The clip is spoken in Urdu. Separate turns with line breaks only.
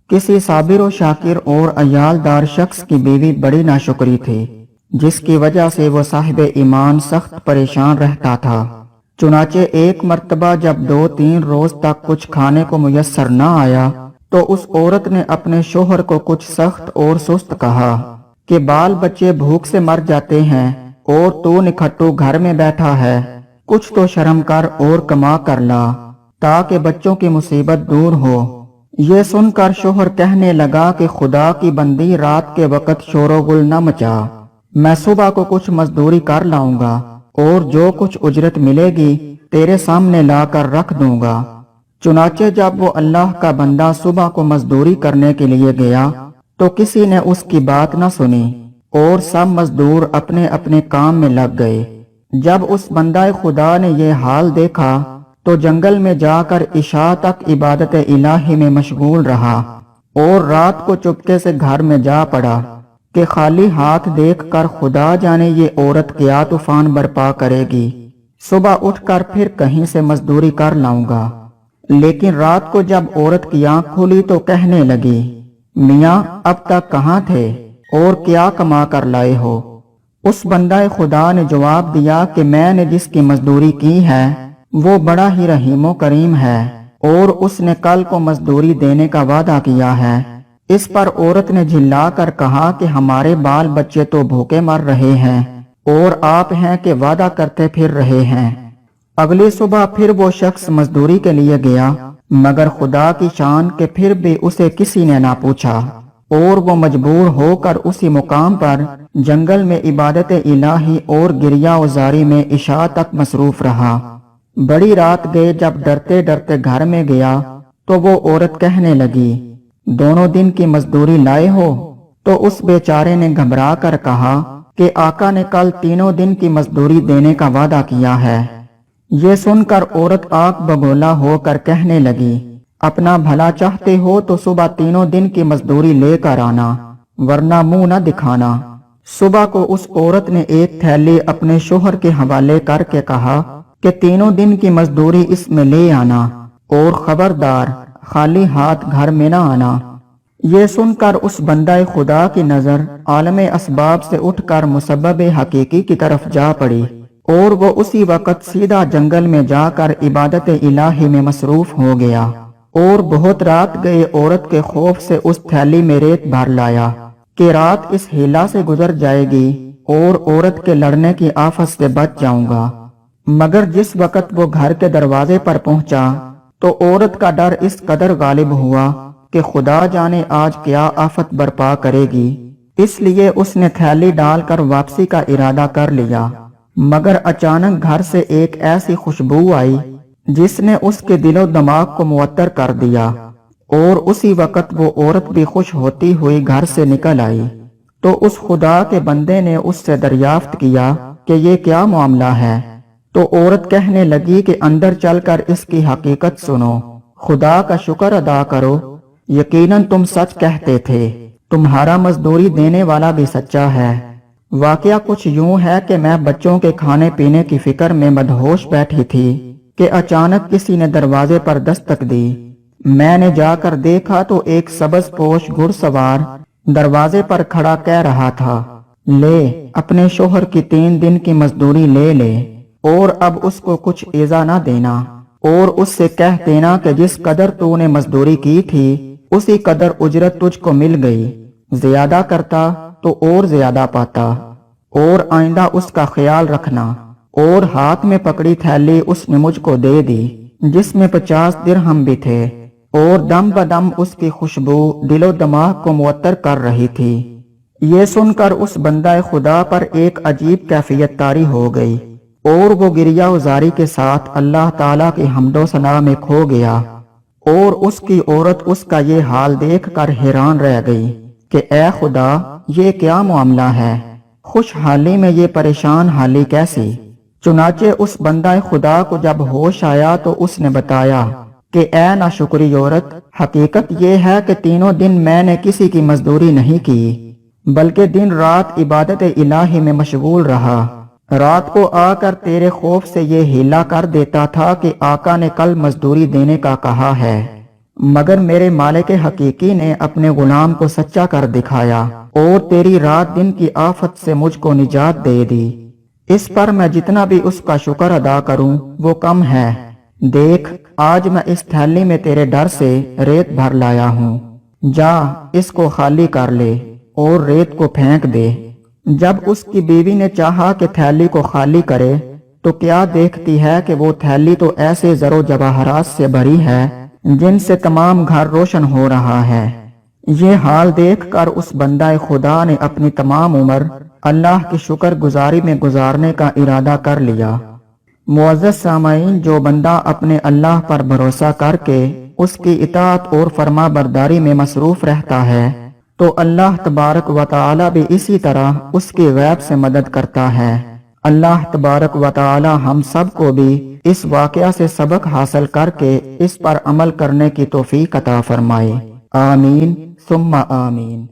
کسی صابر و شاکر اور عیالدار شخص کی بیوی بڑی ناشکری تھی، جس کی وجہ سے وہ صاحب ایمان سخت پریشان رہتا تھا۔ چنانچہ ایک مرتبہ جب 2-3 روز تک کچھ کھانے کو میسر نہ آیا تو اس عورت نے اپنے شوہر کو کچھ سخت اور سست کہا کہ بال بچے بھوک سے مر جاتے ہیں اور تو نکھٹو گھر میں بیٹھا ہے، کچھ تو شرم کر اور کما کر لا تاکہ بچوں کی مصیبت دور ہو۔ یہ سن کر شوہر کہنے لگا کہ خدا کی بندی، رات کے وقت شور و غل نہ مچا، میں صبح کو کچھ مزدوری کر لاؤں گا اور جو کچھ اجرت ملے گی تیرے سامنے لا کر رکھ دوں گا۔ چنانچہ جب وہ اللہ کا بندہ صبح کو مزدوری کرنے کے لیے گیا تو کسی نے اس کی بات نہ سنی اور سب مزدور اپنے اپنے کام میں لگ گئے۔ جب اس بندہ خدا نے یہ حال دیکھا تو جنگل میں جا کر عشاء تک عبادت الہی میں مشغول رہا اور رات کو چپکے سے گھر میں جا پڑا کہ خالی ہاتھ دیکھ کر خدا جانے یہ عورت کیا طوفان برپا کرے گی، صبح اٹھ کر پھر کہیں سے مزدوری کر لاؤں گا۔ لیکن رات کو جب عورت کی آنکھ کھلی تو کہنے لگی، میاں اب تک کہاں تھے اور کیا کما کر لائے ہو؟ اس بندہ خدا نے جواب دیا کہ میں نے جس کی مزدوری کی ہے وہ بڑا ہی رحیم و کریم ہے اور اس نے کل کو مزدوری دینے کا وعدہ کیا ہے۔ اس پر عورت نے جھلا کر کہا کہ ہمارے بال بچے تو بھوکے مر رہے ہیں اور آپ ہیں کہ وعدہ کرتے پھر رہے ہیں۔ اگلی صبح پھر وہ شخص مزدوری کے لیے گیا، مگر خدا کی شان کہ پھر بھی اسے کسی نے نہ پوچھا اور وہ مجبور ہو کر اسی مقام پر جنگل میں عبادت الہی اور گریہ وزاری میں عشاء تک مصروف رہا۔ بڑی رات گئے جب ڈرتے ڈرتے گھر میں گیا تو وہ عورت کہنے لگی، دونوں دن کی مزدوری لائے ہو؟ تو اس بیچارے نے گھبرا کر کہا کہ آقا نے کل 3 دن کی مزدوری دینے کا وعدہ کیا ہے۔ یہ سن کر عورت آنکھ بگولا ہو کر کہنے لگی، اپنا بھلا چاہتے ہو تو صبح 3 دن کی مزدوری لے کر آنا، ورنہ منہ نہ دکھانا۔ صبح کو اس عورت نے ایک تھیلی اپنے شوہر کے حوالے کر کے کہا کہ 3 دن کی مزدوری اس میں لے آنا اور خبردار خالی ہاتھ گھر میں نہ آنا۔ یہ سن کر اس بندہ خدا کی نظر عالم اسباب سے اٹھ کر مسبب حقیقی کی طرف جا پڑی اور وہ اسی وقت سیدھا جنگل میں جا کر عبادت الہی میں مصروف ہو گیا اور بہت رات گئے عورت کے خوف سے اس تھیلی میں ریت بھر لایا کہ رات اس ہیلا سے گزر جائے گی اور عورت کے لڑنے کی آفت سے بچ جاؤں گا۔ مگر جس وقت وہ گھر کے دروازے پر پہنچا تو عورت کا ڈر اس قدر غالب ہوا کہ خدا جانے آج کیا آفت برپا کرے گی، اس لیے اس نے تھیلی ڈال کر واپسی کا ارادہ کر لیا۔ مگر اچانک گھر سے ایک ایسی خوشبو آئی جس نے اس کے دل و دماغ کو معطر کر دیا اور اسی وقت وہ عورت بھی خوش ہوتی ہوئی گھر سے نکل آئی۔ تو اس خدا کے بندے نے اس سے دریافت کیا کہ یہ کیا معاملہ ہے؟ تو عورت کہنے لگی کہ اندر چل کر اس کی حقیقت سنو، خدا کا شکر ادا کرو، یقیناً تم سچ کہتے تھے، تمہارا مزدوری دینے والا بھی سچا ہے۔ واقعہ کچھ یوں ہے کہ میں بچوں کے کھانے پینے کی فکر میں مدہوش بیٹھی تھی کہ اچانک کسی نے دروازے پر دستک دی۔ میں نے جا کر دیکھا تو ایک سبز پوش گھڑ سوار دروازے پر کھڑا کہہ رہا تھا، لے اپنے شوہر کی 3 دن کی مزدوری لے لے اور اب اس کو کچھ ایذا نہ دینا اور اس سے کہہ دینا کہ جس قدر تو نے مزدوری کی تھی اسی قدر اجرت تجھ کو مل گئی، زیادہ کرتا تو اور زیادہ پاتا، اور آئندہ اس کا خیال رکھنا۔ اور ہاتھ میں پکڑی تھیلی اس نے مجھ کو دے دی جس میں 50 درہم بھی تھے اور دم بدم اس کی خوشبو دل و دماغ کو معطر کر رہی تھی۔ یہ سن کر اس بندہ خدا پر ایک عجیب کیفیت طاری ہو گئی اور وہ گریہ وزاری کے ساتھ اللہ تعالیٰ کی حمد و ثنا میں کھو گیا اور اس کی عورت اس کا یہ حال دیکھ کر حیران رہ گئی کہ اے خدا یہ کیا معاملہ ہے، خوشحالی میں یہ پریشان حالی کیسی؟ چنانچہ اس بندہ خدا کو جب ہوش آیا تو اس نے بتایا کہ اے ناشکری عورت، حقیقت یہ ہے کہ 3 دن میں نے کسی کی مزدوری نہیں کی بلکہ دن رات عبادت الہی میں مشغول رہا۔ رات کو آ کر تیرے خوف سے یہ ہیلا کر دیتا تھا کہ آقا نے کل مزدوری دینے کا کہا ہے، مگر میرے مالک حقیقی نے اپنے غلام کو سچا کر دکھایا اور تیری رات دن کی آفت سے مجھ کو نجات دے دی۔ اس پر میں جتنا بھی اس کا شکر ادا کروں وہ کم ہے۔ دیکھ، آج میں اس تھیلی میں تیرے ڈر سے ریت بھر لایا ہوں، جا اس کو خالی کر لے اور ریت کو پھینک دے۔ جب اس کی بیوی نے چاہا کہ تھیلی کو خالی کرے تو کیا دیکھتی ہے کہ وہ تھیلی تو ایسے زر و جواہرات سے بھری ہے جن سے تمام گھر روشن ہو رہا ہے۔ یہ حال دیکھ کر اس بندہ خدا نے اپنی تمام عمر اللہ کی شکر گزاری میں گزارنے کا ارادہ کر لیا۔ معزز سامعین، جو بندہ اپنے اللہ پر بھروسہ کر کے اس کی اطاعت اور فرما برداری میں مصروف رہتا ہے تو اللہ تبارک و تعالی بھی اسی طرح اس کی غیب سے مدد کرتا ہے۔ اللہ تبارک و تعالی ہم سب کو بھی اس واقعہ سے سبق حاصل کر کے اس پر عمل کرنے کی توفیق عطا فرمائے۔ آمین ثم آمین۔